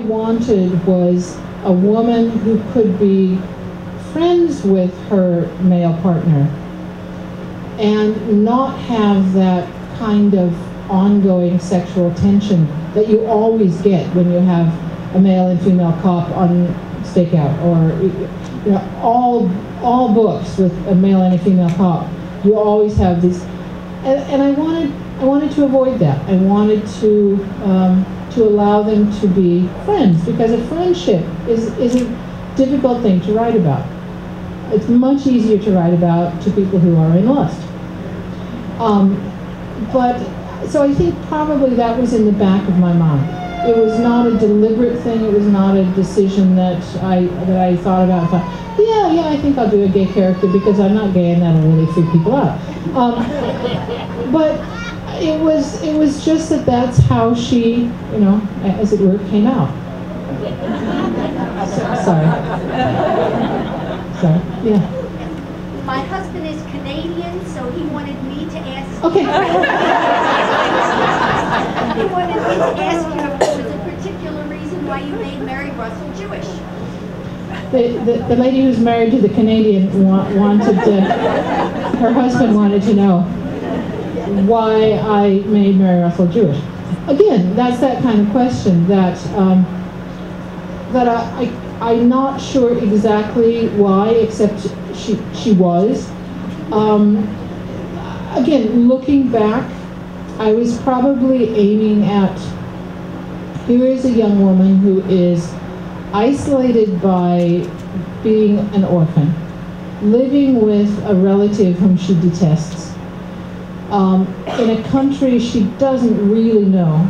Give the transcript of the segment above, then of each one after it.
wanted was a woman who could be friends with her male partner and not have that kind of ongoing sexual tension that you always get when you have a male and female cop on stakeout, or you know, all books with a male and a female cop. You always have these, and I wanted to avoid that. I wanted to allow them to be friends, because a friendship is a difficult thing to write about. It's much easier to write about to people who are in lust. So I think probably that was in the back of my mind. It was not a deliberate thing. It was not a decision that I thought about and thought, yeah, I think I'll do a gay character because I'm not gay and that'll really freak people out. But it was just that that's how she, you know, as it were, came out. Sorry, yeah. My husband is Canadian, so he wanted me to ask. Okay. He wanted me to ask you if there was a particular reason why you made Mary Russell Jewish. The lady who's married to the Canadian wanted to, her husband wanted to know why I made Mary Russell Jewish. Again, that's that kind of question that I'm not sure exactly why, except she was. Again, looking back, I was probably aiming at, here is a young woman who is isolated by being an orphan, living with a relative whom she detests, in a country she doesn't really know,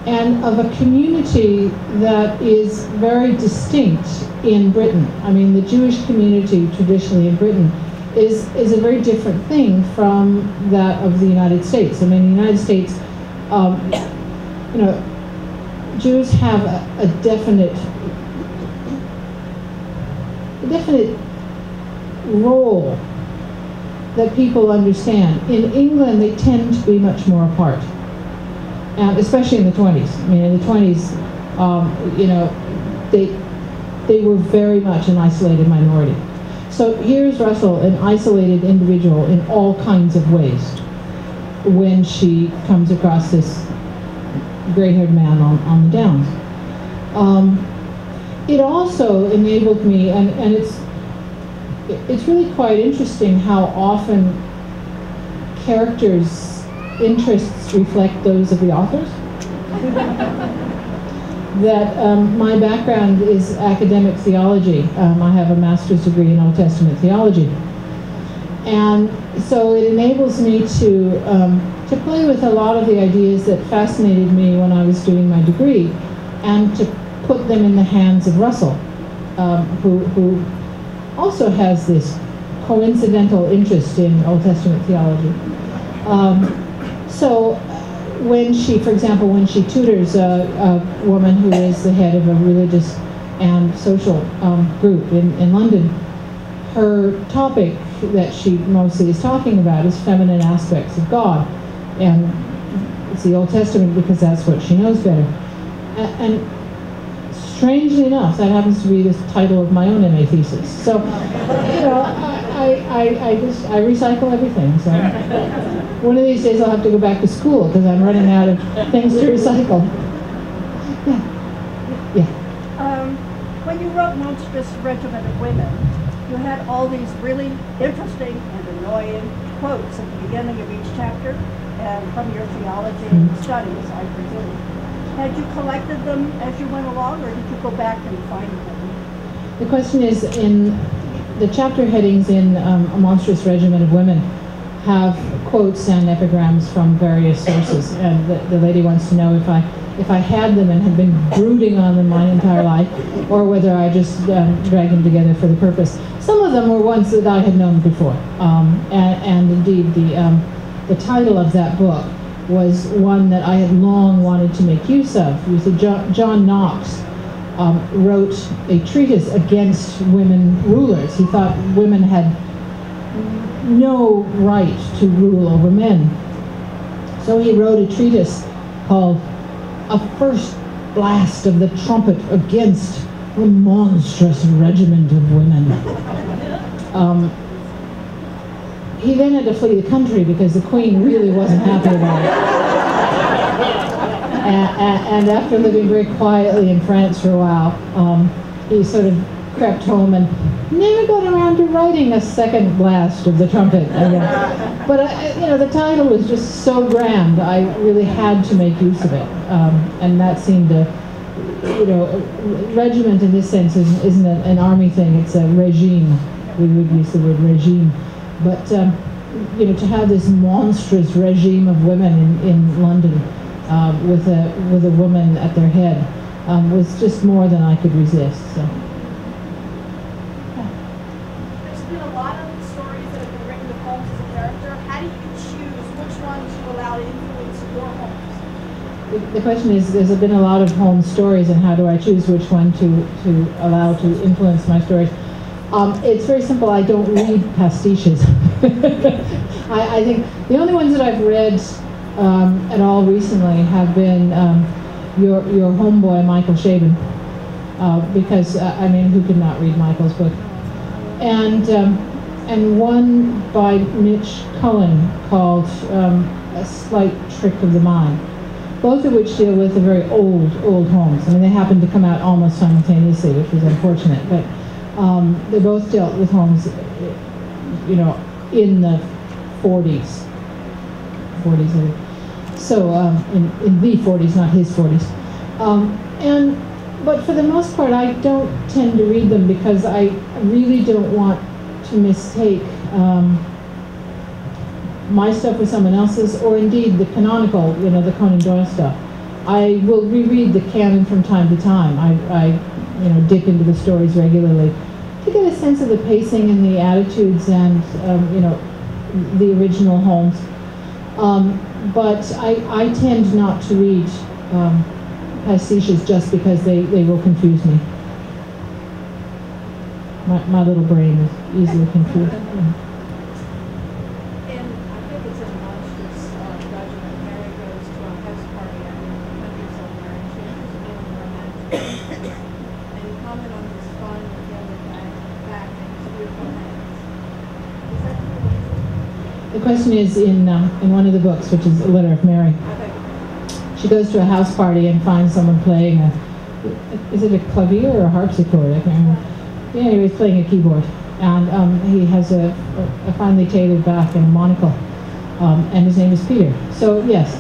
and of a community that is very distinct in Britain. I mean, the Jewish community traditionally in Britain is a very different thing from that of the United States. I mean, the United States, you know, Jews have a definite role that people understand. In England, they tend to be much more apart, and especially in the 20s. I mean, in the 20s, you know, they were very much an isolated minority. So here's Russell, an isolated individual in all kinds of ways, when she comes across this gray-haired man on the Downs. It also enabled me, and it's really quite interesting how often characters' interests reflect those of the authors. That my background is academic theology. I have a master's degree in Old Testament theology. And so it enables me to play with a lot of the ideas that fascinated me when I was doing my degree, and to put them in the hands of Russell, who also has this coincidental interest in Old Testament theology. So when she, for example, when she tutors a woman who is the head of a religious and social group in London, her topic that she mostly is talking about is feminine aspects of God. And it's the Old Testament because that's what she knows better. And strangely enough, that happens to be the title of my own MA thesis. So, you know, I recycle everything. So one of these days I'll have to go back to school because I'm running out of things to recycle. Yeah. When you wrote Monstrous Regiment of Women, you had all these really interesting and annoying quotes at the beginning of each chapter, and from your theology studies, I presume. Had you collected them as you went along, or did you go back and find them? The question is, in the chapter headings in A Monstrous Regiment of Women have quotes and epigrams from various sources, and the lady wants to know if I had them and had been brooding on them my entire life, or whether I just dragged them together for the purpose. Some of them were ones that I had known before, and indeed the title of that book was one that I had long wanted to make use of. It was John Knox wrote a treatise against women rulers. He thought women had no right to rule over men. So he wrote a treatise called A First blast of the trumpet against a monstrous regiment of women. He then had to flee the country because the Queen really wasn't happy about it. And after living very quietly in France for a while, he sort of crept home and never got around to writing a second blast of the trumpet again. But the title was just so grand, I really had to make use of it, and that seemed to, regiment in this sense isn't an army thing; it's a regime. We would use the word regime, but to have this monstrous regime of women in London with a woman at their head was just more than I could resist. So. There's been a lot of stories that have been written with Holmes as a character. How do you choose which ones you allow to influence your Holmes? The question is, there's been a lot of Holmes stories, and how do I choose which one to allow to influence my stories? It's very simple. I don't read pastiches. I think the only ones that I've read at all recently have been your homeboy, Michael Chabon, because, who could not read Michael's book? And one by Mitch Cullen called A Slight Trick of the Mind, both of which deal with the very old Holmes. They happened to come out almost simultaneously, which was unfortunate, but they both dealt with Holmes, in the 40s. So in the 40s, not his 40s. But for the most part, I don't tend to read them because I really don't want to mistake my stuff with someone else's, or indeed the canonical, the Conan Doyle stuff. I will reread the canon from time to time. I dip into the stories regularly to get a sense of the pacing and the attitudes and, the original Holmes. But I tend not to read pastiches just because they will confuse me. My little brain is easily confused. And I think it's in Monstrous Regiment. Mary goes to a house party at a country somewhere, and she enters a room where a man's dancing. And you comment on his fun with the other back and his beautiful hands. Is that the The question is in one of the books, which is A Letter of Mary. okay. She goes to a house party and finds someone playing is it a clavier or a harpsichord? I can't remember. Yeah, he was playing a keyboard, and he has a finely tailored back and a monocle, and his name is Peter. So yes,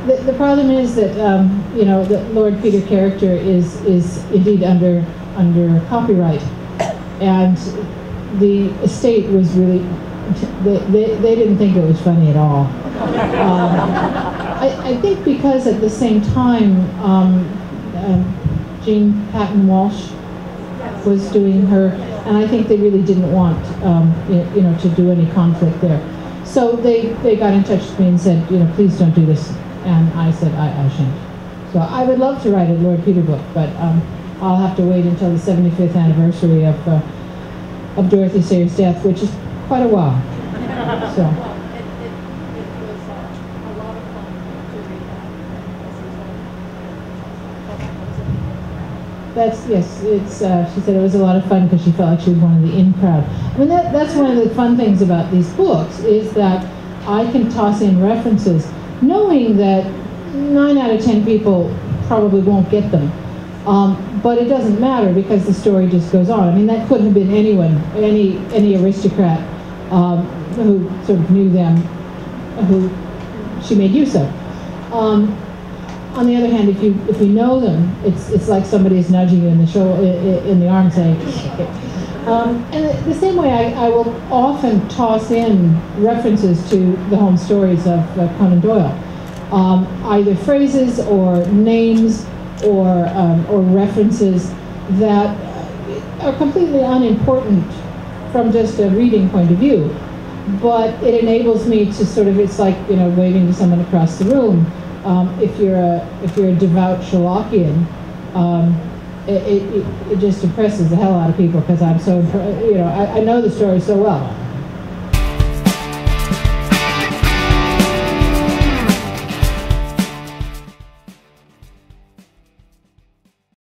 the problem is that the Lord Peter character is indeed under copyright, and the estate was really they didn't think it was funny at all. I think because at the same time Jean Patton Walsh was doing her, and I think they really didn't want to do any conflict there. So they got in touch with me and said, please don't do this, and I said I shan't. So I would love to write a Lord Peter book, but I'll have to wait until the 75th anniversary of Dorothy Sayers' death, which is quite a while. So. Well, it was a lot of fun to read that. Yes. It's. She said it was a lot of fun because she felt like she was one of the in crowd. That's one of the fun things about these books is that I can toss in references, knowing that 9 out of 10 people probably won't get them. But it doesn't matter because the story just goes on. That could have been anyone, any aristocrat who sort of knew them, who she made use of. On the other hand, if you know them, it's like somebody is nudging you in the arm, saying. And the same way, I will often toss in references to the home stories of Conan Doyle, either phrases or names or references that are completely unimportant from just a reading point of view, but it enables me to sort of, it's like waving to someone across the room. If you're a devout Sherlockian, it just impresses the hell out of people because I'm so I know the story so well.